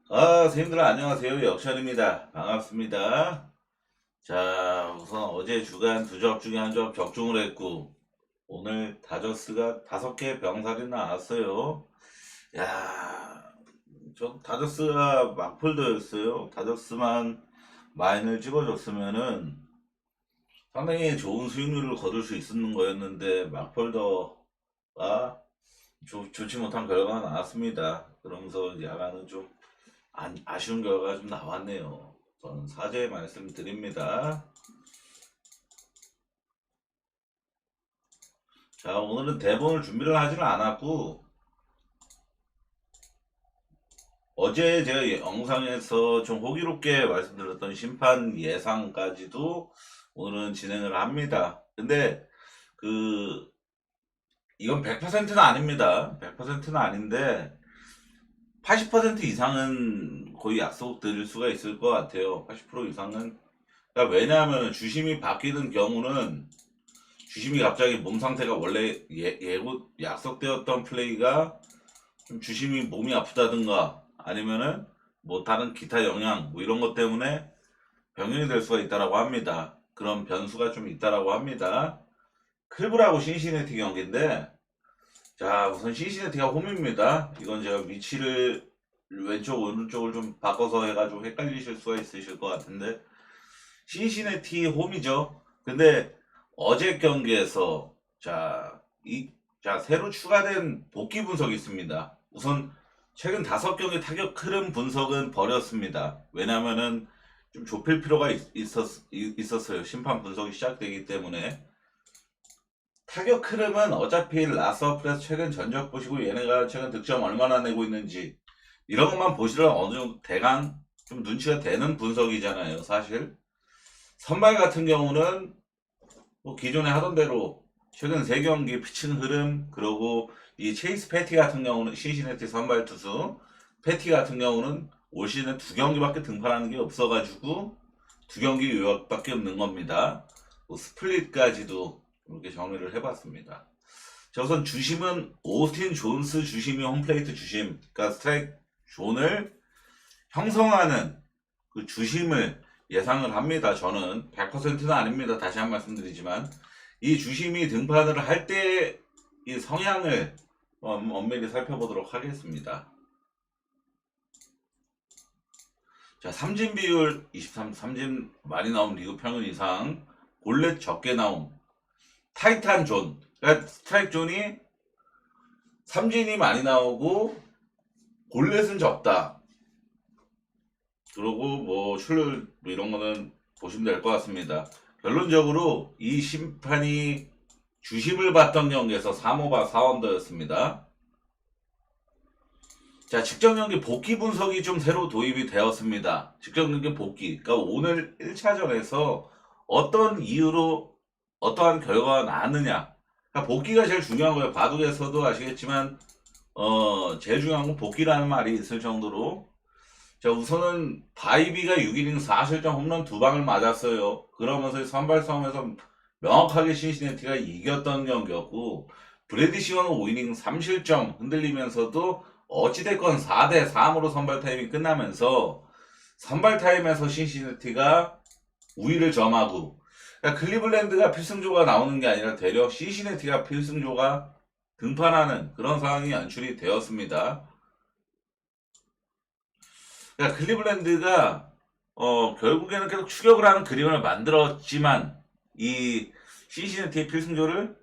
선생님들 안녕하세요. 역천입니다. 반갑습니다. 자, 우선 어제 주간 두 조합 중에 한 조합 적중을 했고, 오늘 다저스가 5개 병살이 나왔어요. 야, 저 다저스가 막폴더였어요. 다저스만 마인을 찍어줬으면은 상당히 좋은 수익률을 거둘 수 있었는 거였는데, 막폴더가 좋지 못한 결과가 나왔습니다. 그러면서 야간은 좀 아쉬운 결과가 좀 나왔네요. 저는 사죄의 말씀 드립니다. 자, 오늘은 대본을 준비를 하지는 않았고, 어제 제가 영상에서 좀 호기롭게 말씀드렸던 심판 예상까지도 오늘은 진행을 합니다. 근데, 그, 이건 100%는 아닙니다. 100%는 아닌데, 80% 이상은 거의 약속드릴 수가 있을 것 같아요. 80% 이상은. 그러니까 왜냐하면 주심이 바뀌는 경우는 주심이 갑자기 몸 상태가 원래 예고 약속되었던 플레이가 좀 주심이 몸이 아프다든가 아니면은 뭐 다른 기타 영향 뭐 이런 것 때문에 병행이 될 수가 있다라고 합니다. 그런 변수가 좀 있다라고 합니다. 클브라고 신시내티 경기인데 자 우선 신시내티가 홈입니다. 이건 제가 위치를 왼쪽 오른쪽을 좀 바꿔서 해가지고 헷갈리실 수가 있으실 것 같은데 신시내티 홈이죠. 근데 어제 경기에서 새로 추가된 복귀 분석이 있습니다. 우선 최근 5경기 타격 흐름 분석은 버렸습니다. 왜냐면은 좀 좁힐 필요가 있었어요. 심판 분석이 시작되기 때문에. 타격 흐름은 어차피 라서프레스 최근 전적 보시고 얘네가 최근 득점 얼마나 내고 있는지 이런 것만 보시면 어느 정도 대강 좀 눈치가 되는 분석이잖아요, 사실. 선발 같은 경우는 뭐 기존에 하던 대로 최근 3경기 피칭 흐름 그리고 이 체이스 패티 같은 경우는 신시내티 선발 투수 패티 같은 경우는 올 시즌에 2경기밖에 등판하는 게 없어가지고 2경기 요약밖에 없는 겁니다. 뭐 스플릿까지도 이렇게 정리를 해봤습니다. 자, 우선 주심은 오스틴 존스 주심이 홈플레이트 주심, 그러니까 스트라이크 존을 형성하는 그 주심을 예상을 합니다. 저는 100%는 아닙니다. 다시 한 번 말씀드리지만 이 주심이 등판을 할 때 이 성향을 엄밀히 살펴보도록 하겠습니다. 자, 삼진 비율 23, 삼진 많이 나옴 리그 평균 이상, 볼넷 적게 나옴, 타이탄 존, 그러니까 스트라이크 존이 삼진이 많이 나오고 볼넷은 적다. 그리고 뭐 출루율 뭐 이런 거는 보시면 될 것 같습니다. 결론적으로 이 심판이 주심을 봤던 경기에서 3오바 4언더였습니다. 자, 직전 경기 복귀 분석이 좀 새로 도입이 되었습니다. 직전 경기 복귀. 그러니까 오늘 1차전에서 어떤 이유로 어떠한 결과가 나왔느냐. 그러니까 복귀가 제일 중요한 거예요. 바둑에서도 아시겠지만 제일 중요한 건 복귀라는 말이 있을 정도로 자, 우선은 바이비가 6이닝 4실점 홈런 2방을 맞았어요. 그러면서 선발 싸움에서 명확하게 신시내티가 이겼던 경기였고 브래디 시원은 5이닝 3실점 흔들리면서도 어찌됐건 4대3으로 선발 타임이 끝나면서 선발 타임에서 신시내티가 우위를 점하고 그러니까 클리블랜드가 필승조가 나오는 게 아니라 되려 신시내티가 필승조가 등판하는 그런 상황이 연출이 되었습니다. 그러니까 클리블랜드가 결국에는 계속 추격을 하는 그림을 만들었지만 이 신시내티의 필승조를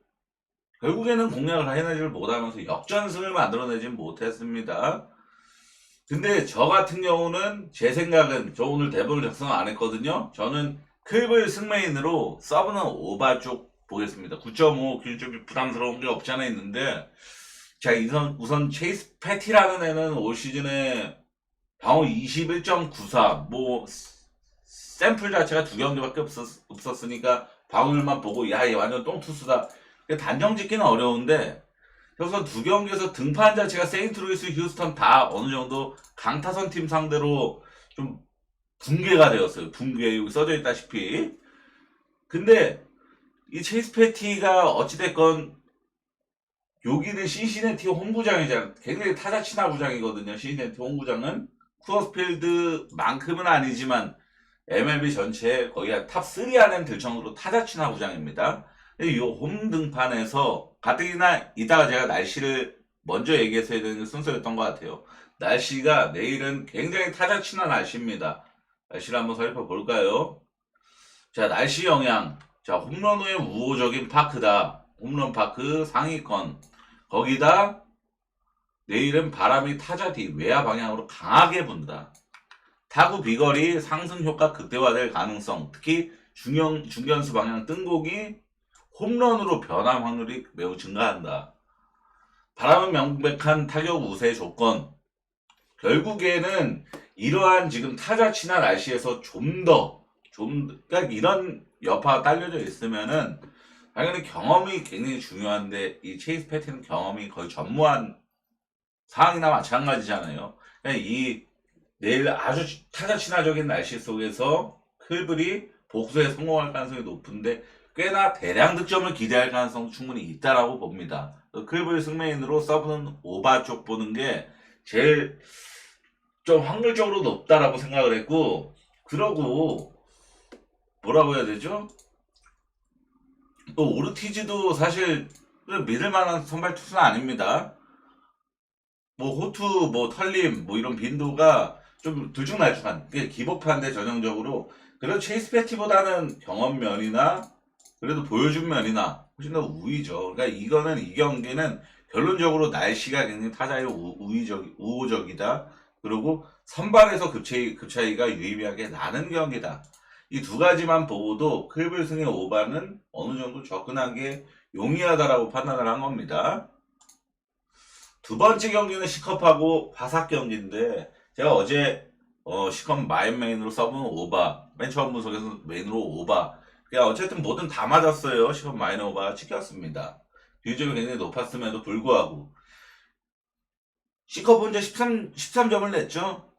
결국에는 공략을 해내지를 못하면서 역전승을 만들어내진 못했습니다. 근데 저 같은 경우는 제 생각은 저 오늘 대본을 작성 안 했거든요. 저는 클블 승메인으로 서브는 오바 쪽 보겠습니다. 9.5 기준 좀 부담스러운 게 없지 않아 있는데 자 우선 체이스 패티라는 애는 올 시즌에 방어 21.94, 뭐, 샘플 자체가 2경기밖에 없었으니까, 방어율만 보고, 야, 얘 완전 똥투수다. 단정 짓기는 어려운데, 여기서 2경기에서 등판 자체가 세인트루이스, 휴스턴 다 어느 정도 강타선 팀 상대로 좀 붕괴가 되었어요. 붕괴, 여기 써져 있다시피. 근데, 이 체이스 패티가 어찌됐건, 여기는 신시내티 홈구장이잖아. 굉장히 타자 친화구장이거든요. 신시내티 홈구장은. 쿠어스필드만큼은 아니지만 MLB 전체에 거의 탑3 안에 들 정도로 타자 친화 구장입니다. 이 홈 등판에서 가뜩이나 이따가 제가 날씨를 먼저 얘기했어야 되는 게 순서였던 것 같아요. 날씨가 내일은 굉장히 타자 친화 날씨입니다. 날씨를 한번 살펴볼까요? 자, 날씨 영향. 자, 홈런 후에 우호적인 파크다. 홈런 파크 상위권. 거기다 내일은 바람이 타자 뒤 외야 방향으로 강하게 분다. 타구 비거리 상승 효과 극대화될 가능성. 특히 중견수 방향 뜬공이 홈런으로 변함 확률이 매우 증가한다. 바람은 명백한 타격 우세 조건. 결국에는 이러한 지금 타자 친화 날씨에서 그러니까 이런 여파가 딸려져 있으면은 당연히 경험이 굉장히 중요한데 이 체이스 패티는 경험이 거의 전무한 상황이나 마찬가지잖아요. 그러니까 이 내일 아주 타자 친화적인 날씨 속에서 클블이 복수에 성공할 가능성이 높은데 꽤나 대량 득점을 기대할 가능성 충분히 있다라고 봅니다. 클블 승메인으로 서브는 오바 쪽 보는 게 제일 좀 확률적으로 높다라고 생각을 했고, 그러고 뭐라고 해야 되죠? 또 오르티즈도 사실 믿을 만한 선발 투수는 아닙니다. 뭐 호투, 뭐 털림, 뭐 이런 빈도가 좀 들쭉날쭉한 기복한데 전형적으로 그래도 체이스 패티보다는 경험면이나 그래도 보여준 면이나 훨씬 더 우위죠. 그러니까 이거는 이 경기는 결론적으로 날씨가 굉장히 타자의 우호적이다. 그리고 선발에서 급 차이가 유의미하게 나는 경기다. 이 두 가지만 보고도 클블 승의 오바는 어느 정도 접근하기에 용이하다라고 판단을 한 겁니다. 두 번째 경기는 시컵하고 화삭 경기인데 제가 어제 시컵 메인으로 서브는 오바, 맨 처음 분석에서 메인으로 오바. 그냥 어쨌든 뭐든 다 맞았어요. 시컵 마이너 오바가 찍혔습니다. 비율점이 굉장히 높았음에도 불구하고 C컵 혼자 13점을 냈죠.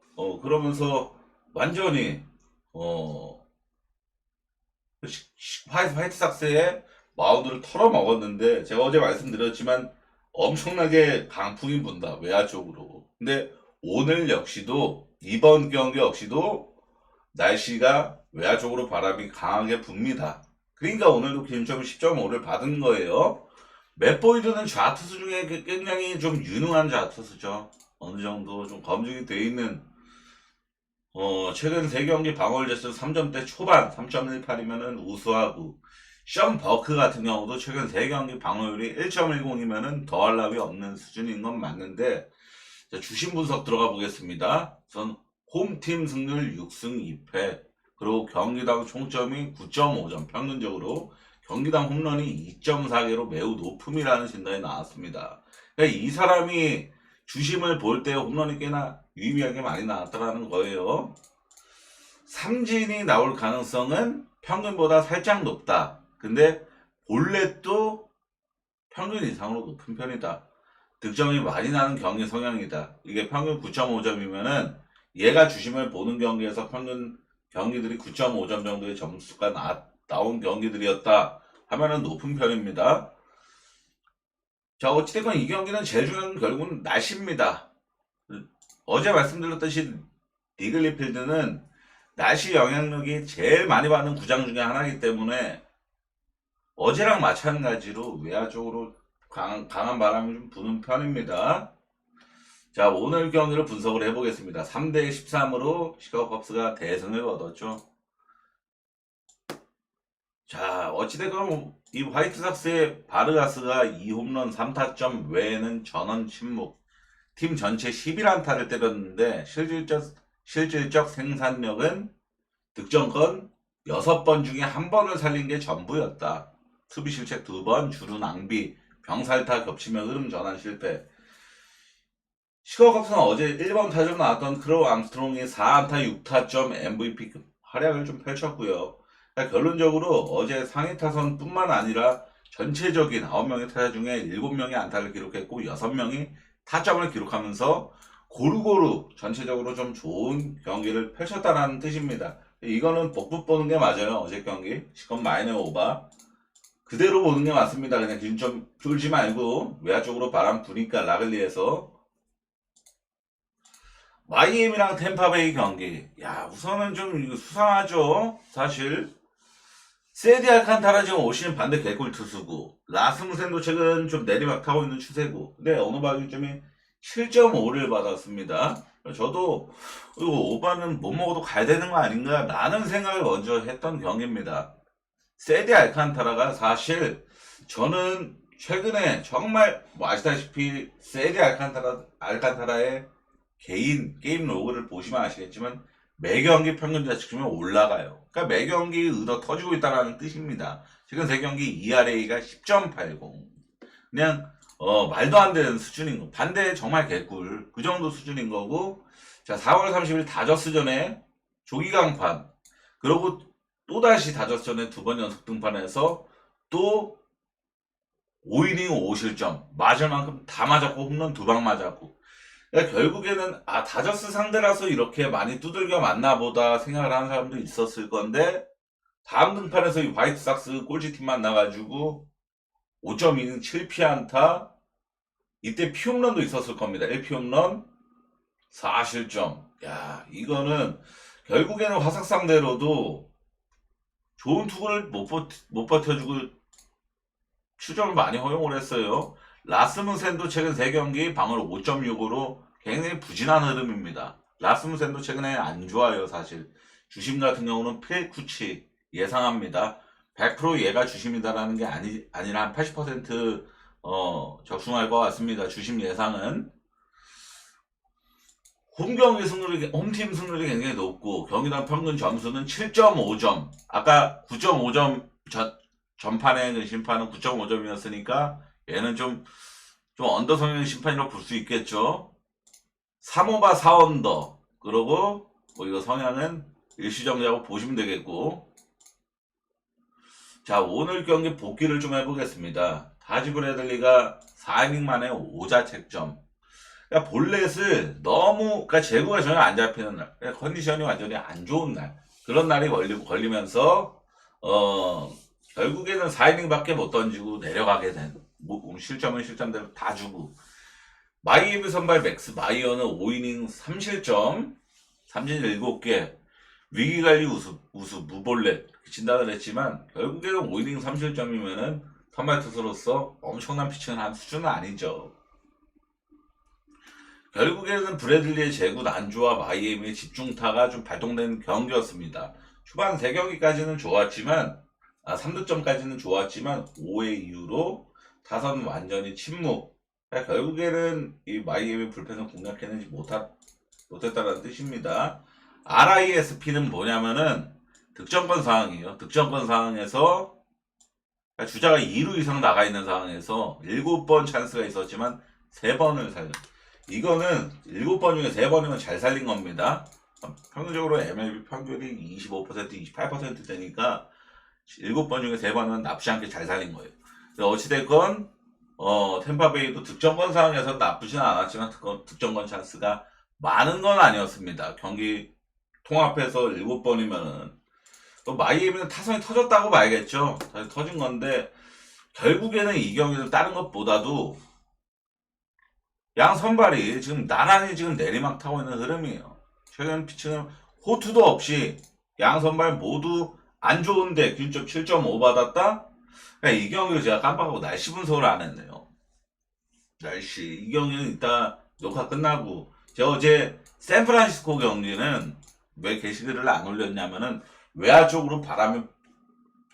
그러면서 완전히 화이트삭스의 마운드를 털어먹었는데 제가 어제 말씀드렸지만 엄청나게 강풍이 분다. 외야 쪽으로. 근데 오늘 역시도 이번 경기 역시도 날씨가 외야 쪽으로 바람이 강하게 붑니다. 그러니까 오늘도 기준점을 10.5를 받은 거예요. 맷보이드는 좌투수 중에 굉장히 좀 유능한 좌투수죠. 어느 정도 좀 검증이 돼 있는 최근 3경기 방어율 제수 3점대 초반 3.18이면은 우수하고 션 버크 같은 경우도 최근 3경기 방어율이 1.10이면은 더할 나위 없는 수준인 건 맞는데 자, 주심 분석 들어가 보겠습니다. 우선 홈팀 승률 6승 2패 그리고 경기당 총점이 9.5점 평균적으로 경기당 홈런이 2.4개로 매우 높음이라는 진단이 나왔습니다. 그러니까 이 사람이 주심을 볼 때 홈런이 꽤나 유의미하게 많이 나왔다는 거예요. 삼진이 나올 가능성은 평균보다 살짝 높다. 근데 볼넷도 평균 이상으로 높은 편이다. 득점이 많이 나는 경기 성향이다. 이게 평균 9.5점이면은 얘가 주심을 보는 경기에서 평균 경기들이 9.5점 정도의 점수가 나온 경기들이었다 하면은 높은 편입니다. 자, 어찌됐건 이 경기는 제일 중요한 건 결국은 날씨입니다. 어제 말씀드렸듯이 리글리 필드는 날씨 영향력이 제일 많이 받는 구장 중에 하나이기 때문에 어제랑 마찬가지로 외야 쪽으로 강한 바람이 좀 부는 편입니다. 자, 오늘 경기를 분석을 해보겠습니다. 3대 13으로 시카고 컵스가 대승을 거뒀죠. 자, 어찌됐건 이 화이트삭스의 바르가스가 2홈런 3타점 외에는 전원 침묵. 팀 전체 11안타를 때렸는데 실질적 생산력은 득점권 6번 중에 1번을 살린 게 전부였다. 수비 실책 2번, 주루 낭비, 병살타 겹치며 흐름 전환 실패. 시카고 컵스는 어제 1번 타점 나왔던 크로우 암스트롱이 4안타 6타점 MVP 활약을 좀 펼쳤고요. 그러니까 결론적으로 어제 상위 타선뿐만 아니라 전체적인 9명의 타자 중에 7명이 안타를 기록했고 6명이 타점을 기록하면서 고루고루 전체적으로 좀 좋은 경기를 펼쳤다는 뜻입니다. 이거는 복붙 보는 게 맞아요. 어제 경기 시컷 마이너 오바 그대로 보는 게 맞습니다. 그냥 기준점 쫄지 말고 외야 쪽으로 바람 부니까 라글리에서 마이애미랑 템파베이 경기. 야, 우선은 좀 이거 수상하죠. 사실 세디 알칸타라 지금 오시는 반대 개꿀 투수고 라스무센도 최근 좀 내리막 타고 있는 추세고 근데 어느 방위점이 7.5를 받았습니다. 저도 이거 오바는 못 먹어도 가야 되는 거 아닌가 라는 생각을 먼저 했던 경기입니다. 세디 알칸타라가 사실 저는 최근에 정말 뭐 아시다시피 세디 알칸타라의 개인 게임 로그를 보시면 아시겠지만 매 경기 평균 자책점이 올라가요. 그러니까 매 경기 의도 터지고 있다는 뜻입니다. 최근 세 경기 ERA가 10.80. 그냥 말도 안 되는 수준인 거. 반대 정말 개꿀. 그 정도 수준인 거고. 자, 4월 30일 다저스전에 조기 강판. 그리고 또다시 다저스전에 두 번 연속 등판해서 또 5이닝 5실점. 맞을 만큼 다 맞았고 홈런 두 방 맞았고. 그러니까 결국에는 다저스 상대라서 이렇게 많이 두들겨 맞나 보다 생각을 하는 사람도 있었을 건데 다음 등판에서 이 화이트삭스 꼴찌팀 만나가지고 5.2는 7피안타 이때 피홈런도 있었을 겁니다. 1피홈런 4실점. 야, 이거는 결국에는 화삭 상대로도 좋은 투구를 못 버텨주고 추점을 많이 허용을 했어요. 라스무센도 최근 3경기 방어를 5.65로 굉장히 부진한 흐름입니다. 라스무센도 최근에 안 좋아요, 사실. 주심 같은 경우는 필쿠치 예상합니다. 100% 얘가 주심이다라는 게 아니라 한 80% 적중할 것 같습니다. 주심 예상은. 홈팀 승률이 굉장히 높고, 경기당 평균 점수는 7.5점. 아까 9.5점 전판의 그 심판은 9.5점이었으니까, 얘는 좀 언더 성향의 심판이라고 볼 수 있겠죠. 3오바 4언더. 그러고, 뭐 이거 성향은 일시정지하고 보시면 되겠고. 자, 오늘 경기 복귀를 좀 해보겠습니다. 다지 브래들리가 4이닝 만에 5자책점. 그러니까 볼넷을 너무, 그러니까 제구가 전혀 안 잡히는 날, 그러니까 컨디션이 완전히 안 좋은 날, 그런 날이 걸리면서, 결국에는 4이닝밖에 못 던지고 내려가게 된, 실점은 실점대로 다 주고, 마이애미 선발 맥스 마이어는 5이닝 3실점, 삼진 7개, 위기관리 우수, 무볼넷, 진단을 했지만, 결국에는 5이닝 3실점이면은 선발 투수로서 엄청난 피칭을 한 수준은 아니죠. 결국에는 브래들리의 제구 난조와 마이애미의 집중타가 좀 발동된 경기였습니다. 초반 3경기까지는 좋았지만 3득점까지는 좋았지만 5회 이후로 타선은 완전히 침묵. 그러니까 결국에는 이 마이애미 불펜을 공략해내지 못했다는 뜻입니다. RISP는 뭐냐면은 득점권 상황이에요. 득점권 상황에서 그러니까 주자가 2루 이상 나가 있는 상황에서 7번 찬스가 있었지만 3번을 살려. 이거는 7번 중에 3번이면 잘 살린 겁니다. 평균적으로 MLB 평균이 25%, 28% 되니까 7번 중에 3번은 나쁘지 않게 잘 살린 거예요. 어찌됐건 템파베이도 득점권 상황에서 나쁘진 않았지만 득점권 찬스가 많은 건 아니었습니다. 경기 통합해서 7번이면은 또 마이애미는 타선이 터졌다고 봐야겠죠. 터진 건데 결국에는 이 경기는 다른 것보다도 양 선발이 지금 나란히 지금 내리막 타고 있는 흐름이에요. 최근 피칭은 호투도 없이 양 선발 모두 안 좋은데 균점 7.5 받았다? 이 경기를 제가 깜빡하고 날씨 분석을 안 했네요. 날씨. 이 경기는 이따 녹화 끝나고 제가 어제 샌프란시스코 경기는 왜 게시글을 안 올렸냐면은 외야 쪽으로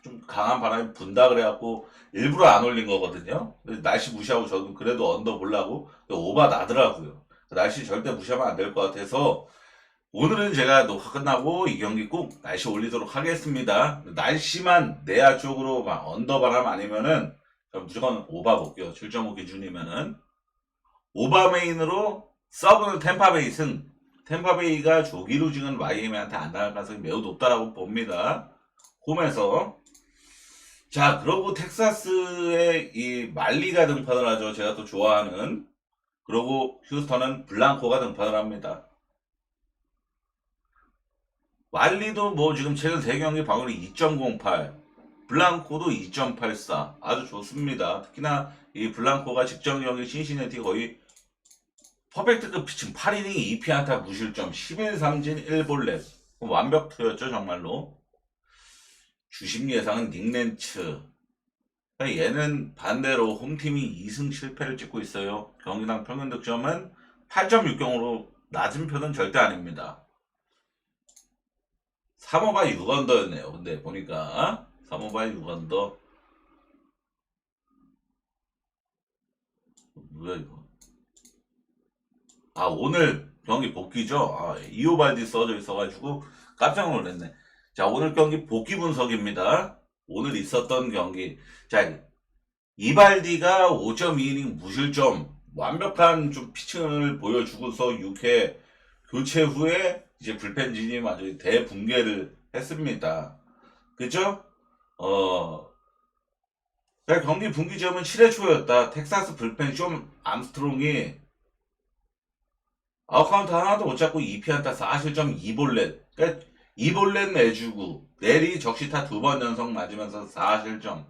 좀 강한 바람이 분다 그래갖고 일부러 안 올린 거거든요. 날씨 무시하고 저도 그래도 언더 보려고 오바 나더라고요. 날씨 절대 무시하면 안 될 것 같아서 오늘은 제가 녹화 끝나고 이 경기 꼭 날씨 올리도록 하겠습니다. 날씨만 내야 쪽으로 막 언더 바람 아니면은 무조건 오바 볼게요. 7.5 기준이면은 오바 메인으로 서브는 템파베이 승. 템파베이가 조기로 지금 마이애미한테 안 나갈 가능성이 매우 높다라고 봅니다. 홈에서. 자, 그러고 텍사스의 이 말리가 등판을 하죠. 제가 또 좋아하는. 그러고 휴스턴은 블랑코가 등판을 합니다. 말리도 뭐 지금 최근 3경기 방어율이 2.08, 블랑코도 2.84 아주 좋습니다. 특히나 이 블랑코가 직전 경기 신시내티 거의 퍼펙트급 피칭 8이닝 2피안타 무실점 11삼진 1볼넷 완벽 투였죠 정말로. 주심 예상은 닉넨츠. 얘는 반대로 홈팀이 2승 실패를 찍고 있어요. 경기당 평균 득점은 8.60으로 낮은 편은 절대 아닙니다. 3호바 6언더였네요. 근데 보니까 3호바 6언더. 뭐야 이거? 아 오늘 경기 복귀죠? 아 이오발디 써져 있어가지고 깜짝 놀랐네. 자 오늘 경기 복귀 분석입니다. 오늘 있었던 경기. 자 이발디가 5.2이닝 무실점 완벽한 좀 피칭을 보여주고서 6회 교체 후에 이제 불펜진이 완전히 대붕괴를 했습니다. 그죠? 경기 분기점은 7회 초였다. 텍사스 불펜 좀 암스트롱이 아웃카운트 하나도 못 잡고 2피안타 4실점 2볼넷. 그러니까 2볼넷 내주고 내리 적시타 2번 연속 맞으면서 4실점.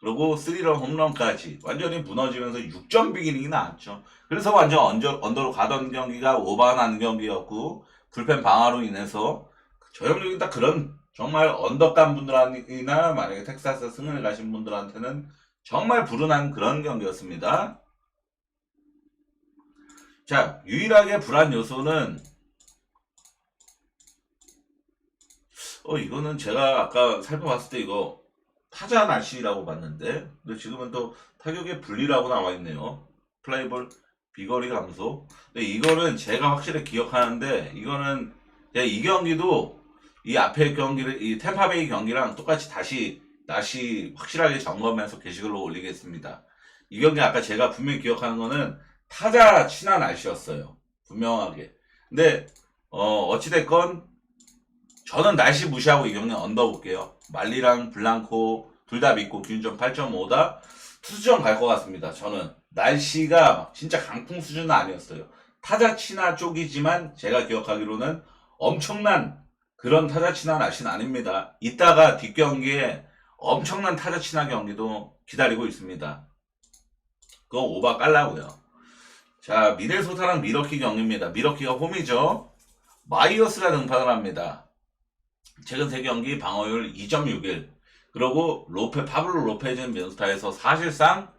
그리고 3런 홈런까지 완전히 무너지면서 6점 비기닝이 나왔죠. 그래서 완전 언더로 가던 경기가 오버하는 경기였고 불펜 방화로 인해서 전형적인 딱 그런 정말 언더간 분들이나 만약에 텍사스 승을 가신 분들한테는 정말 불운한 그런 경기였습니다. 자 유일하게 불안 요소는 이거는 제가 아까 살펴봤을 때 이거 타자 날씨라고 봤는데 근데 지금은 또 타격의 분리라고 나와 있네요. 플레이볼 비거리 감소. 근데 이거는 제가 확실히 기억하는데 이거는 제가 이 경기도 이 앞에 경기를 이 템파베이 경기랑 똑같이 다시 날씨 확실하게 점검해서 게시글로 올리겠습니다. 이 경기 아까 제가 분명히 기억하는 거는 타자 친화 날씨였어요. 분명하게. 근데 어찌됐건 저는 날씨 무시하고 이 경기 언더 볼게요. 말리랑 블랑코 둘 다 믿고 기준점 8.5다. 투수전 갈 것 같습니다. 저는 날씨가 진짜 강풍 수준은 아니었어요. 타자 친화 쪽이지만 제가 기억하기로는 엄청난 그런 타자 친화 날씨는 아닙니다. 이따가 뒷경기에 엄청난 타자 친화 경기도 기다리고 있습니다. 그거 오바 깔라고요. 자 미네소타랑 미러키 경기입니다. 미러키가 홈이죠. 마이어스가 등판을 합니다. 최근 3경기 방어율 2.61. 그리고 파블로 로페즈는 미네소타에서 사실상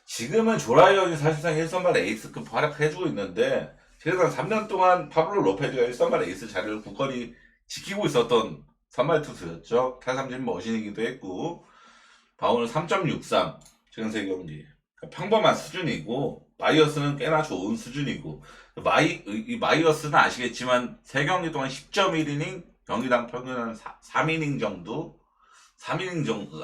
지금은 조라이언이 사실상 1선발 에이스급 활약해주고 있는데 최근 3년 동안 파블로 로페즈가 1선발 에이스 자리를 굳건히 지키고 있었던 선발 투수였죠. 탈삼진 머신이기도 했고 방어율 3.63. 최근 3경기 평범한 수준이고 마이어스는 꽤나 좋은 수준이고 이 마이어스는 아시겠지만 3경기 동안 10.1이닝 경기당 평균은 3이닝 정도,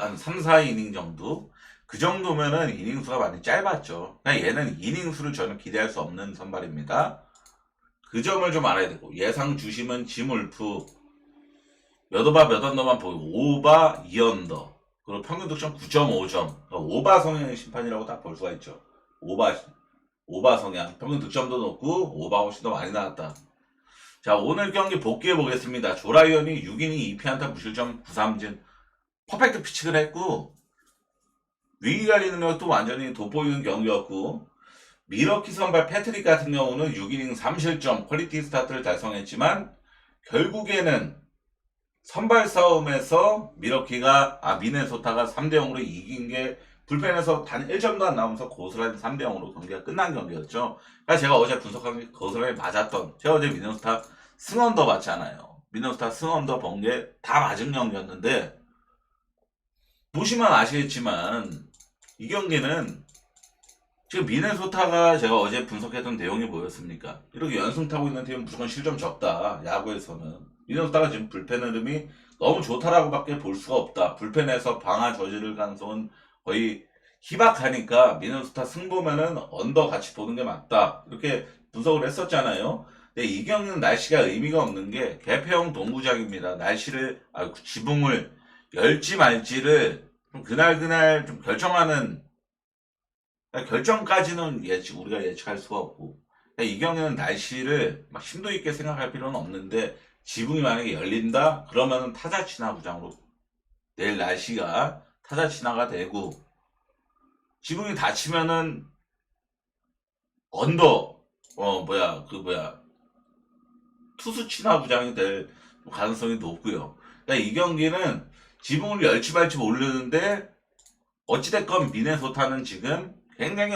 한 3, 4이닝 정도. 그 정도면은 이닝 수가 많이 짧았죠. 그러니까 얘는 이닝 수를 전혀 기대할 수 없는 선발입니다. 그 점을 좀 알아야 되고 예상 주심은 짐울프 몇 오바 몇 언더만 보고 5바 2언더 그리고 평균 득점 9.5점. 그러니까 오바 성향의 심판이라고 딱 볼 수가 있죠. 오바 성향 평균 득점도 높고 오바 훨씬 더 많이 나왔다. 자 오늘 경기 복귀해 보겠습니다. 조라이언이 6이닝 2피안타 무실점 9삼진 퍼펙트 피칭을 했고 위기 관리 능력도 완전히 돋보이는 경기였고 미러키 선발 패트릭 같은 경우는 6이닝 3실점 퀄리티 스타트를 달성했지만 결국에는 선발 싸움에서 미네소타가 3대0으로 이긴 게 불펜에서 단 1점도 안 나오면서 고스란히 3대0으로 경기가 끝난 경기였죠. 그러니까 제가 어제 분석한 게 고스란히 맞았던 제가 어제 미네소타 승언더 봤잖아요. 미네소타 승언더 본 게 다 맞은 경기였는데 보시면 아시겠지만 이 경기는 지금 미네소타가 제가 어제 분석했던 내용이 뭐였습니까? 이렇게 연승 타고 있는 팀은 무조건 실점 적다. 야구에서는. 미네소타가 지금 불펜 흐름이 너무 좋다라고 밖에 볼 수가 없다. 불펜에서 방아 저지를 가능성은 거의 희박하니까 미네소타 승부면은 언더 같이 보는 게 맞다. 이렇게 분석을 했었잖아요. 근데 이 경기는 날씨가 의미가 없는 게 개폐형 농구장입니다. 지붕을 열지 말지를 좀 그날 좀 결정하는 결정까지는 우리가 예측할 수가 없고 이 경기는 날씨를 막 심도 있게 생각할 필요는 없는데 지붕이 만약에 열린다 그러면은 타자 친화 구장으로 내일 날씨가 타자 친화가 되고 지붕이 닫히면은 언더 투수 친화 부장이 될 가능성이 높고요. 그러니까 이 경기는 지붕을 열치 발치 모르는데 어찌됐건 미네소타는 지금 굉장히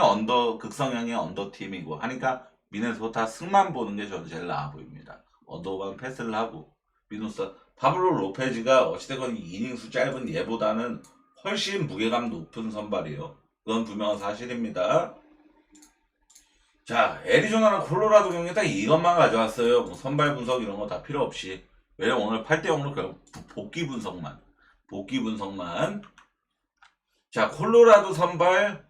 극성향의 언더 팀이고 하니까 미네소타 승만 보는 게 저는 제일 나아 보입니다. 언더만 패스를 하고 미네소타 파블로 로페즈가 어찌됐건 이닝수 짧은 얘보다는 훨씬 무게감 높은 선발이에요. 그건 분명한 사실입니다. 자, 애리조나랑 콜로라도 경기 딱 이것만 가져왔어요. 뭐 선발 분석 이런 거 다 필요 없이. 왜냐면 오늘 8대 0으로 복귀 분석만. 복귀 분석만. 자, 콜로라도 선발.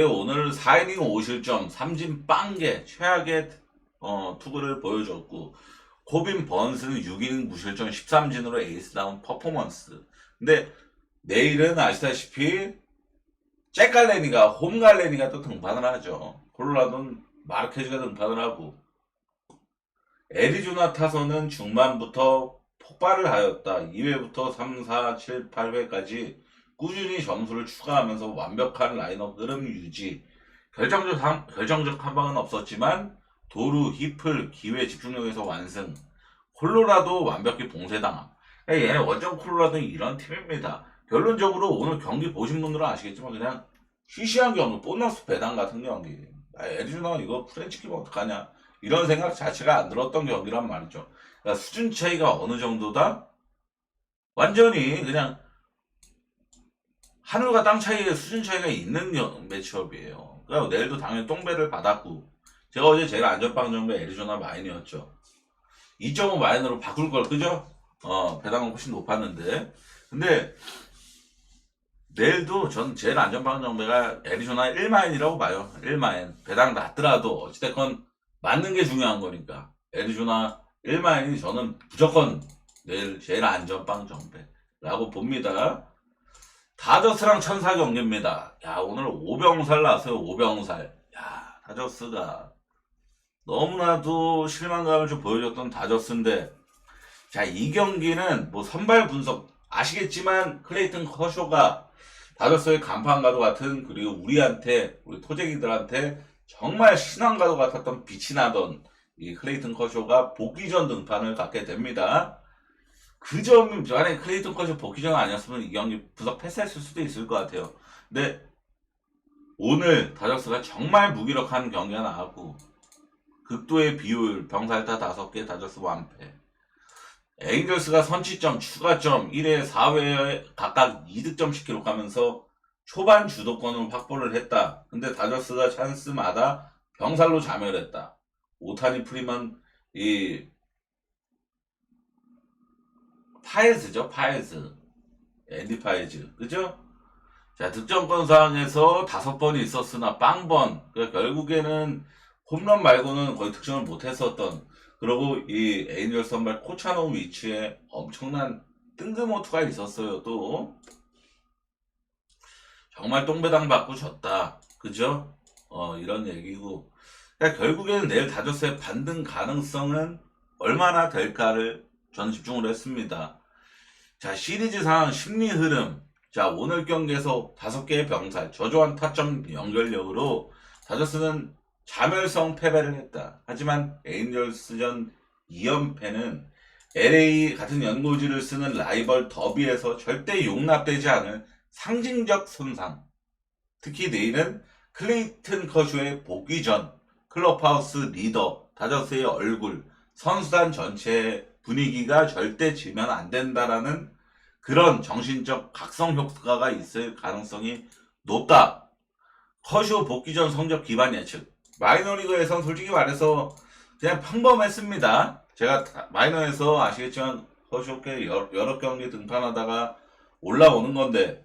오늘 4이닝 5실점, 3진 빵개, 최악의 투구를 보여줬고, 코빈 번스는 6이닝 무실점 13진으로 에이스다운 퍼포먼스. 근데 내일은 아시다시피 잭갈레니가 홈갈레니가 또 등판을 하죠. 콜로라도는 마르케즈가 등판을 하고 애리조나 타선은 중반부터 폭발을 하였다. 2회부터 3, 4, 7, 8회까지 꾸준히 점수를 추가하면서 완벽한 라인업 흐름 유지. 결정적 한 방은 없었지만 도루, 히플, 기회 집중력에서 완승. 콜로라도 완벽히 봉쇄당함. 얘네 원정 콜로라도는 이런 팀입니다. 결론적으로 오늘 경기 보신 분들은 아시겠지만 그냥 시시한 경기, 보너스 배당 같은 경기. 애리조나 이거 프렌치키면 어떡하냐 이런 생각 자체가 안 들었던 경기란 말이죠. 그러니까 수준 차이가 어느 정도다? 완전히 그냥 하늘과 땅 차이의 수준 차이가 있는 매치업이에요. 그러니까 내일도 당연히 똥배를 받았고 제가 어제 제일 안전빵 정도 애리조나 마인이었죠. 2.5 마인으로 바꿀 걸 그죠? 배당은 훨씬 높았는데 근데 내일도 전 제일 안전빵 정배가 애리조나 1마인이라고 봐요. 1마인. 배당 낮더라도 어찌됐건 맞는 게 중요한 거니까. 애리조나 1마인이 저는 무조건 내일 제일 안전빵 정배라고 봅니다. 다저스랑 천사 경기입니다. 야, 오늘 오병살 나왔어요. 오병살. 야, 다저스가 너무나도 실망감을 좀 보여줬던 다저스인데 자, 이 경기는 뭐 선발 분석 아시겠지만 클레이튼 커쇼가 다저스의 간판과도 같은 그리고 우리 토제기들한테 정말 신앙과도 같았던 빛이 나던 이 클레이튼 커쇼가 복귀전 등판을 갖게 됩니다. 그 점이 만약에 클레이튼 커쇼 복귀전 아니었으면 이 경기 분석 패스했을 수도 있을 것 같아요. 근데 오늘 다저스가 정말 무기력한 경기가 나왔고 극도의 비효율 병살타 5개 다저스 완패. 에인절스가 선취점, 추가점 1회, 4회에 각각 2득점씩 기록하면서 초반 주도권을 확보를 했다. 근데 다저스가 찬스마다 병살로 자멸했다. 오타니 프리먼, 파에즈죠, 파에즈. 앤디 파에즈. 그죠? 자, 득점권 상황에서 5번이 있었으나 빵번. 그러니까 결국에는 홈런 말고는 거의 득점을 못했었던 그리고 이 에인절 선발 코차노 위치에 엄청난 뜬금호투가 있었어요. 또 정말 똥배당 받고 졌다. 그죠? 이런 얘기고 그러니까 결국에는 내일 다저스의 반등 가능성은 얼마나 될까를 저는 집중을 했습니다. 자, 시리즈 상황 심리 흐름. 자, 오늘 경기에서 5개의 병살 저조한 타점 연결력으로 다저스는 자멸성 패배를 했다. 하지만 에인절스전 2연패는 LA 같은 연고지를 쓰는 라이벌 더비에서 절대 용납되지 않을 상징적 손상. 특히 내일은 클레이튼 커쇼의 복귀전, 클럽하우스 리더, 다저스의 얼굴, 선수단 전체의 분위기가 절대 지면 안 된다라는 그런 정신적 각성 효과가 있을 가능성이 높다. 커쇼 복귀전 성적 기반 예측. 마이너리그에선 솔직히 말해서 그냥 평범했습니다. 제가 마이너에서 아시겠지만 커쇼께 여러 경기 등판하다가 올라오는 건데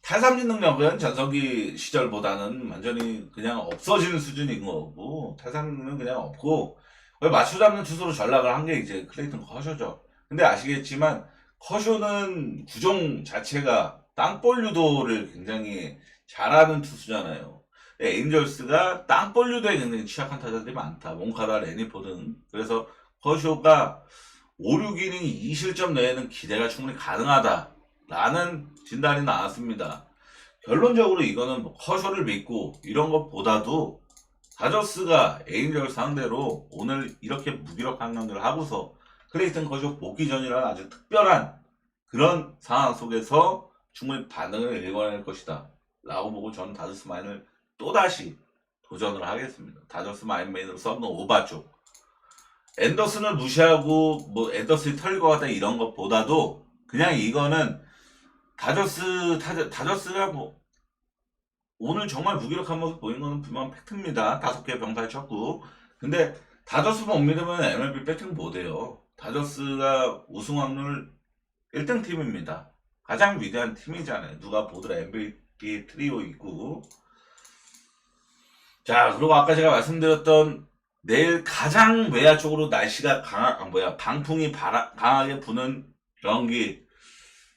탈삼진 능력은 전성기 시절보다는 완전히 그냥 없어지는 수준인 거고 탈삼진은 그냥 없고 맞춰 잡는 투수로 전락을 한 게 이제 클레이튼 커쇼죠. 근데 아시겠지만 커쇼는 구종 자체가 땅볼 유도를 굉장히 잘하는 투수잖아요. 에인절스가 땅볼 유도에 굉장히 취약한 타자들이 많다. 몽카다, 레니포 등. 그래서 커쇼가 5, 6이닝 2실점 내에는 기대가 충분히 가능하다라는 진단이 나왔습니다. 결론적으로 이거는 뭐 커쇼를 믿고 이런 것보다도 다저스가 에인절 상대로 오늘 이렇게 무기력한 경기를 하고서 클레이튼 커쇼 복귀전이라는 아주 특별한 그런 상황 속에서 충분히 반응을 일궈낼 것이다 라고 보고 저는 다저스 마인을 또다시 도전을 하겠습니다. 다저스 마인 메인으로 썸는 오바 쪽. 앤더슨을 무시하고 뭐 앤더슨이 털릴 것 같다 이런 것보다도 그냥 이거는 다저스가 뭐 오늘 정말 무기력한 모습 보인 거는 분명 팩트입니다. 5개 병살 쳤고. 근데 다저스 못 믿으면 MLB 배팅 못해요. 다저스가 우승 확률 1등 팀입니다. 가장 위대한 팀이잖아요. 누가 보더라 MVP 트리오 있고. 자, 그리고 아까 제가 말씀드렸던 내일 가장 외야 쪽으로 날씨가 방풍이 강하게 부는 경기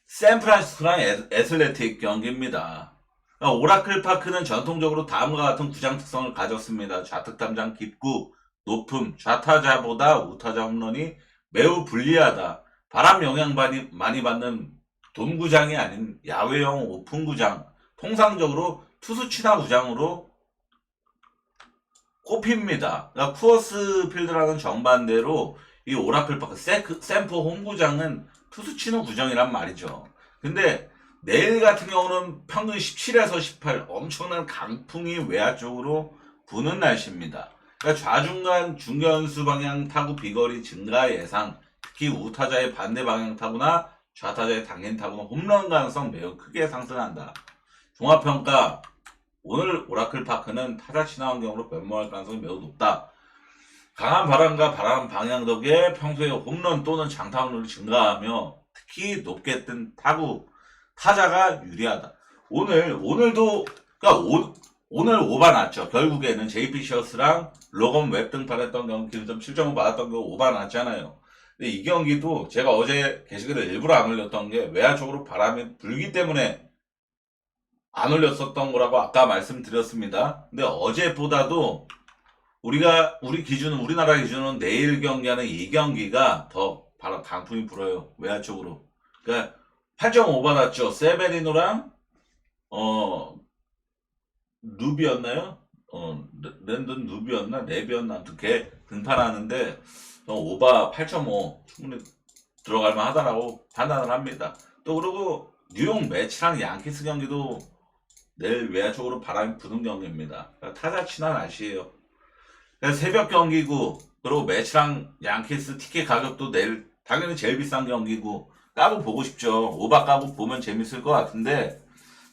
샌프란시스코랑 애슬레틱 경기입니다. 오라클 파크는 전통적으로 다음과 같은 구장 특성을 가졌습니다. 좌측 담장 깊고 높음, 좌타자보다 우타자 홈런이 매우 불리하다. 바람 영향 많이 받는 돔구장이 아닌 야외형 오픈구장, 통상적으로 투수 친화 구장으로 꼽힙니다. 그러니까 쿠어스 필드라는 정반대로 이 오라클 파크 샌프 홈구장은 투수 친화 구장이란 말이죠. 근데 내일 같은 경우는 평균 17에서 18 엄청난 강풍이 외야 쪽으로 부는 날씨입니다. 그러니까 좌중간 중견수 방향 타구 비거리 증가 예상, 특히 우타자의 반대 방향 타구나 좌타자의 당긴 타구는 홈런 가능성 매우 크게 상승한다. 종합평가 오늘 오라클 파크는 타자 친화 환경으로 변모할 가능성이 매우 높다. 강한 바람과 바람 방향 덕에 평소에 홈런 또는 장타 확률이 증가하며 특히 높게 뜬 타자가 유리하다. 오늘도 그러니까 오늘 오바 났죠. 결국에는 JP 셔츠랑 로건 웹 등판했던 경기 기준점 7.5 받았던 거 오바 났잖아요. 근데 이 경기도 제가 어제 게시글을 일부러 안 올렸던 게 외야 쪽으로 바람이 불기 때문에 안 올렸었던 거라고 아까 말씀드렸습니다. 근데 어제보다도 우리나라 기준은 내일 경기하는 이 경기가 더 바람 강풍이 불어요. 외야 쪽으로. 그러니까 8.5 받았죠. 세베리노랑 누비였나요? 랜든 누비였나? 네비였나? 아무튼 걔 등판하는데 오바 8.5 충분히 들어갈만 하다라고 판단을 합니다. 또 그리고 뉴욕 매치랑 양키스 경기도 내일 외야 쪽으로 바람이 부는 경기입니다. 그러니까 타자 친한 날씨예요. 그러니까 새벽 경기고 그리고 매치랑 양키스 티켓 가격도 내일 당연히 제일 비싼 경기고 까고 보고 싶죠. 오바 까고 보면 재밌을 것 같은데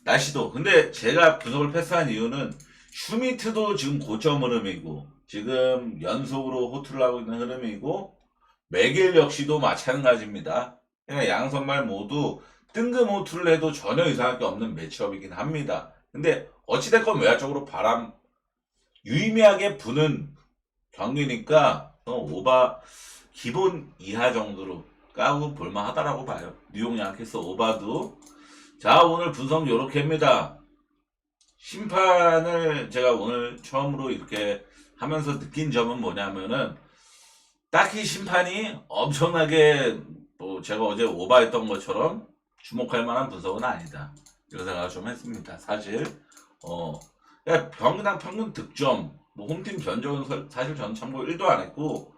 날씨도 근데 제가 분석을 패스한 이유는 슈미트도 지금 고점 흐름이고 지금 연속으로 호투를 하고 있는 흐름이고 맥일 역시도 마찬가지입니다. 그러니까 양선발 모두 뜬금 호투를 해도 전혀 이상할 게 없는 매치업이긴 합니다. 근데 어찌됐건 외야적으로 바람 유의미하게 부는 경기니까 오바 기본 이하 정도로 까고 볼만하다라고 봐요. 뉴욕 양키스 오바도. 자, 오늘 분석 요렇게 합니다. 심판을 제가 오늘 처음으로 이렇게 하면서 느낀 점은 뭐냐면은 딱히 심판이 엄청나게 뭐 제가 어제 오바했던 것처럼 주목할 만한 분석은 아니다. 이런 생각을 좀 했습니다. 사실 그러니까 경기당 평균 득점 뭐 홈팀 견적은 사실 저는 참고 1도 안 했고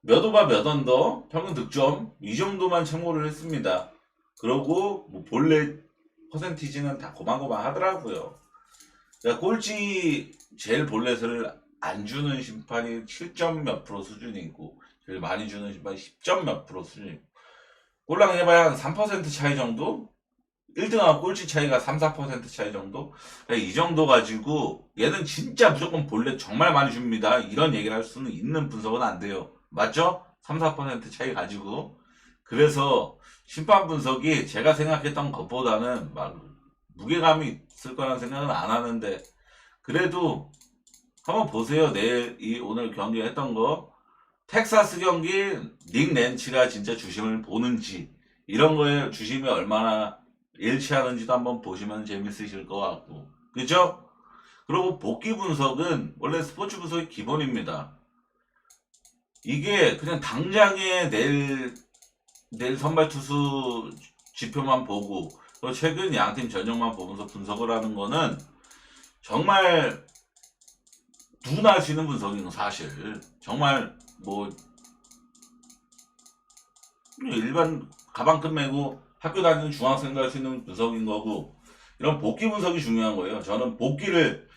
몇 오바 몇 언더 평균 득점 이 정도만 참고를 했습니다. 그러고 뭐 본래 퍼센티지는 다 고만고만 하더라고요. 그러니까 꼴찌 제일 볼넷을 안 주는 심판이 7점 몇 프로 수준이고 제일 많이 주는 심판이 10점 몇 프로 수준이고 꼴랑 해봐야 한 3% 차이 정도? 1등하고 꼴찌 차이가 3, 4% 차이 정도? 그러니까 이 정도 가지고 얘는 진짜 무조건 볼넷 정말 많이 줍니다. 이런 얘기를 할 수는 있는 분석은 안 돼요. 맞죠? 3, 4% 차이 가지고. 그래서 심판 분석이 제가 생각했던 것보다는 막 무게감이 있을 거라는 생각은 안 하는데 그래도 한번 보세요. 오늘 경기 했던 거 텍사스 경기 닉 렌치가 진짜 주심을 보는지 이런 거에 주심이 얼마나 일치하는지도 한번 보시면 재밌으실 것 같고 그죠? 그리고 복귀 분석은 원래 스포츠 분석이 기본입니다. 이게 그냥 당장에 내일 선발 투수 지표만 보고 최근 양팀 전적만 보면서 분석을 하는 거는 정말 누구나 할 수 있는 분석인 거 사실. 정말 뭐 일반 가방끈 메고 학교 다니는 중학생도 할 수 있는 분석인 거고, 이런 복귀 분석이 중요한 거예요. 저는 복귀를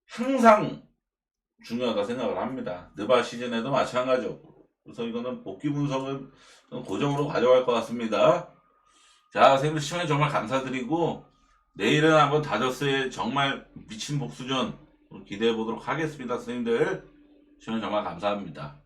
항상 중요하다 생각을 합니다. 느바 시즌에도 마찬가지였고. 그래서 이거는 복귀 분석은 고정으로 가져갈 것 같습니다. 자, 선생님들 시청해 정말 감사드리고, 내일은 한번 다저스의 정말 미친 복수전 기대해 보도록 하겠습니다. 선생님들 시청해 정말 감사합니다.